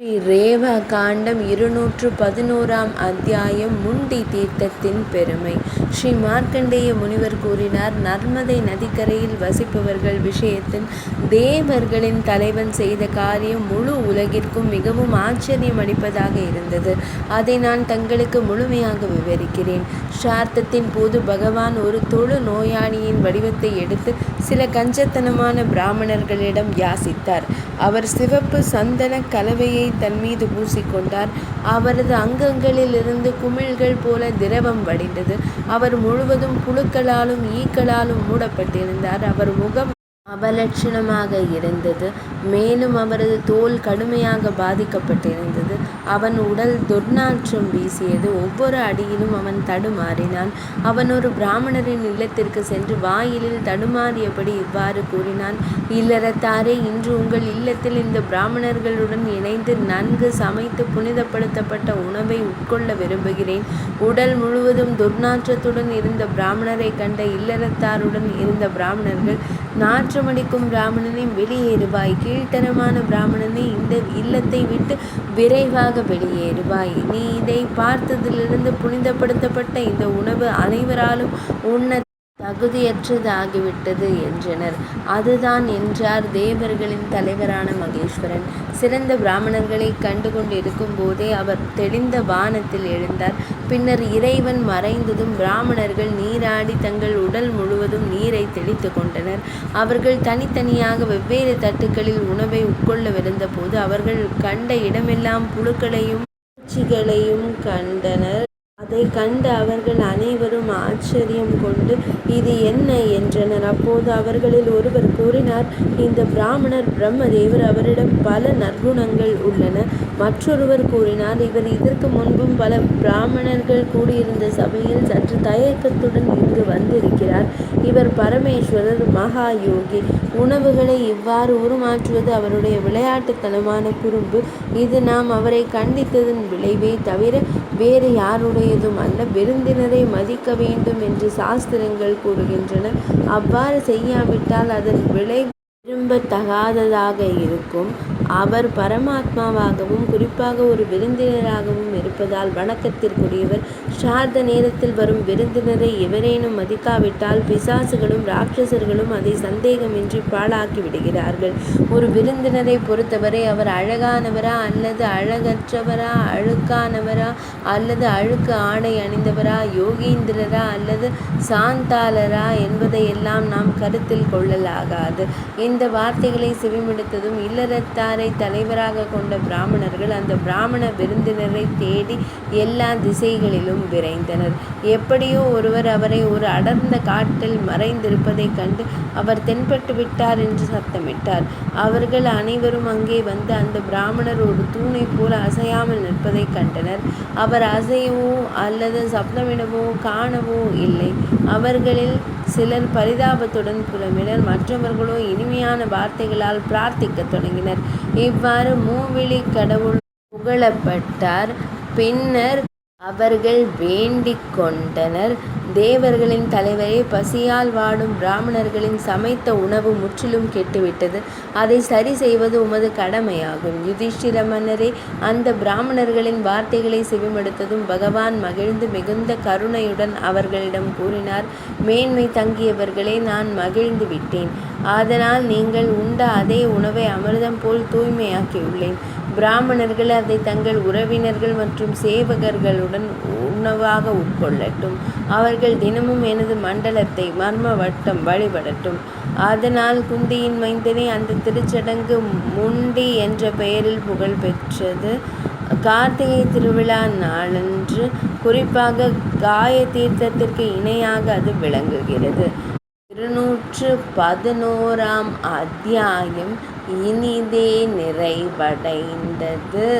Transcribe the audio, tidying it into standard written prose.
ஸ்ரீ ரேவ காண்டம் 211 அத்தியாயம் முண்டி தீர்த்தத்தின் பெருமை. ஸ்ரீ மார்க்கண்டேய முனிவர் கூறினார், நர்மதை நதிக்கரையில் வசிப்பவர்கள் விஷயத்தில் தேவர்களின் தலைவன் செய்த காரியம் முழு உலகிற்கும் மிகவும் ஆச்சரியம் அளிப்பதாக இருந்தது. அதை நான் தங்களுக்கு முழுமையாக விவரிக்கிறேன். ஸ்ரார்த்தத்தின் போது பகவான் ஒரு தொழு நோயாளியின் வடிவத்தை எடுத்து சில கஞ்சத்தனமான பிராமணர்களிடம் யாசித்தார். அவர் சிவப்பு சந்தன கலவையை தன் மீது பூசிக்கொண்டார். அவரது அங்கங்களிலிருந்து குமிழ்கள் போல திரவம் வடிந்தது. அவர் முழுவதும் புழுக்களாலும் ஈக்களாலும் மூடப்பட்டிருந்தார். அவர் முகம் அவலட்சணமாக இருந்தது. மேலும் அவரது தோல் கடுமையாக பாதிக்கப்பட்டிருந்தது. அவன் உடல் துர்நாற்றம் வீசியது. ஒவ்வொரு அடியிலும் அவன் தடுமாறினான். அவன் ஒரு பிராமணரின் இல்லத்திற்கு சென்று வாயிலில் தடுமாறியபடி இவ்வாறு கூறினான், இல்லறத்தாரே, இன்று உங்கள் இல்லத்தில் இந்த பிராமணர்களுடன் இணைந்து நன்கு சமைத்து புனிதப்படுத்தப்பட்ட உணவை உட்கொள்ள விரும்புகிறேன். உடல் முழுவதும் துர்நாற்றத்துடன் இருந்த பிராமணரை கண்ட இல்லறத்தாருடன் இருந்த பிராமணர்கள், நாற்றமடிக்கும் பிராமணனை வெளியேறுவாய், கீழ்த்தரமான பிராமணனை இந்த இல்லத்தை விட்டு விரைவாக வெளியேறுவாய். நீ இதை பார்த்ததிலிருந்து புனிதப்படுத்தப்பட்ட இந்த உணவு அனைவராலும் உண்ண தகுதியற்றதாகிவிட்டது என்றனர். அதுதான் என்றார் தேவர்களின் தலைவரான மகேஸ்வரன். சிறந்த பிராமணர்களை கண்டு கொண்டிருக்கும் போதே அவர் தெளிந்த வானத்தில் எழுந்தார். பின்னர் இறைவன் மறைந்ததும் பிராமணர்கள் நீராடி தங்கள் உடல் முழுவதும் நீரை தெளித்து கொண்டனர். அவர்கள் தனித்தனியாக வெவ்வேறு தட்டுக்களில் உணவை உட்கொள்ளவிருந்த போது அவர்கள் கண்ட இடமெல்லாம் புழுக்களையும் பூச்சிகளையும் கண்டனர். அதை கண்டு அவர்கள் அனைவரும் ஆச்சரியம் கொண்டு, இது என்ன என்றனர். அப்போது அவர்களில் ஒருவர் கூறினார், இந்த பிராமணர் பிரம்மதேவர், அவரிடம் பல நற்குணங்கள் உள்ளன. மற்றொருவர் கூறினார், இவர் இதற்கு முன்பும் பல பிராமணர்கள் கூடியிருந்த சபையில் சற்று தயக்கத்துடன் இங்கு வந்திருக்கிறார். இவர் பரமேஸ்வரர், மகா யோகி. உணவுகளை இவ்வாறு உருமாற்றுவது அவருடைய விளையாட்டுத்தனமான குறும்பு. இது நாம் அவரை கண்டித்ததன் விளைவே தவிர வேறு யாருடையதும் அல்ல. விருந்தினரை மதிக்க வேண்டும் என்று சாஸ்திரங்கள் கூறுகின்றன. அவ்வாறு செய்யாவிட்டால் அதன் விளைவு விரும்பத்தகாததாக இருக்கும். அவர் பரமாத்மாவாகவும் குறிப்பாக ஒரு விருந்தினராகவும் இருப்பதால் வணக்கத்திற்குரியவர். ஸ்ரார்த்த நேரத்தில் வரும் விருந்தினரை எவரேனும் மதிக்காவிட்டால் பிசாசுகளும் ராட்சசர்களும் அதை சந்தேகமின்றி பாழாக்கி விடுகிறார்கள். ஒரு விருந்தினரை பொறுத்தவரை அவர் அழகானவரா அல்லது அழகற்றவரா, அழுக்கானவரா அல்லது அழுக்கு ஆடை அணிந்தவரா, யோகீந்திரரா அல்லது சாந்தாளரா என்பதையெல்லாம் நாம் கருத்தில் கொள்ளலாகாது. இந்த வார்த்தைகளை செவிமடுத்ததும் இல்லறத்தாரை தலைவராக கொண்ட பிராமணர்கள் அந்த பிராமண விருந்தினரை தேடி எல்லா திசைகளிலும் விரைந்தனர். எப்படியோ ஒருவர் அவரை ஒரு அடர்ந்த காட்டில் மறைந்திருப்பதைக் கண்டு அவர் தென்பட்டு விட்டார் என்று சத்தமிட்டார். அவர்கள் அனைவரும் அங்கே வந்து அந்த பிராமணர் ஒரு தூணை போல அசையாமல் நிற்பதைக் கண்டனர். அவர் அசையவோ அல்லது சப்தமிடவோ காணவோ இல்லை. அவர்களில் சிலர் பரிதாபத்துடன் புலம்பினர். மற்றவர்களோ இனிமையான வார்த்தைகளால் பிரார்த்திக்கத் தொடங்கினர். இவ்வாறு மூவிழி கடவுள் புகழப்பட்டார். பின்னர் அவர்கள் வேண்டிக் கொண்டனர், தேவர்களின் தலைவரே, பசியால் வாடும் பிராமணர்களின் சமைத்த உணவு முற்றிலும் கெட்டுவிட்டது. அதை சரி செய்வது உமது கடமையாகும். யுதிஷ்டிர மன்னரே, அந்த பிராமணர்களின் வார்த்தைகளை செவிமடுத்ததும் பகவான் மகிழ்ந்து மிகுந்த கருணையுடன் அவர்களிடம் கூறினார், மேன்மை தங்கியவர்களே, நான் மகிழ்ந்து விட்டேன். அதனால் நீங்கள் உண்ட அதே உணவை அமிர்தம் போல் தூய்மையாக்கியுள்ளேன். பிராமணர்கள் அதை தங்கள் உறவினர்கள் மற்றும் சேவகர்களுடன் உணவாக உட்கொள்ளட்டும். அவர்கள் தினமும் எனது மண்டலத்தை மர்ம வட்டம் வழிபடட்டும். அதனால் குந்தியின் மைந்தனே, அந்த திருச்சடங்கு முண்டி என்ற பெயரில் புகழ் பெற்றது. கார்த்திகை திருவிழா நாளன்று குறிப்பாக காய தீர்த்தத்திற்கு இணையாக அது விளங்குகிறது. 211 அத்தியாயம் இனிதே நிறைவடைந்தது.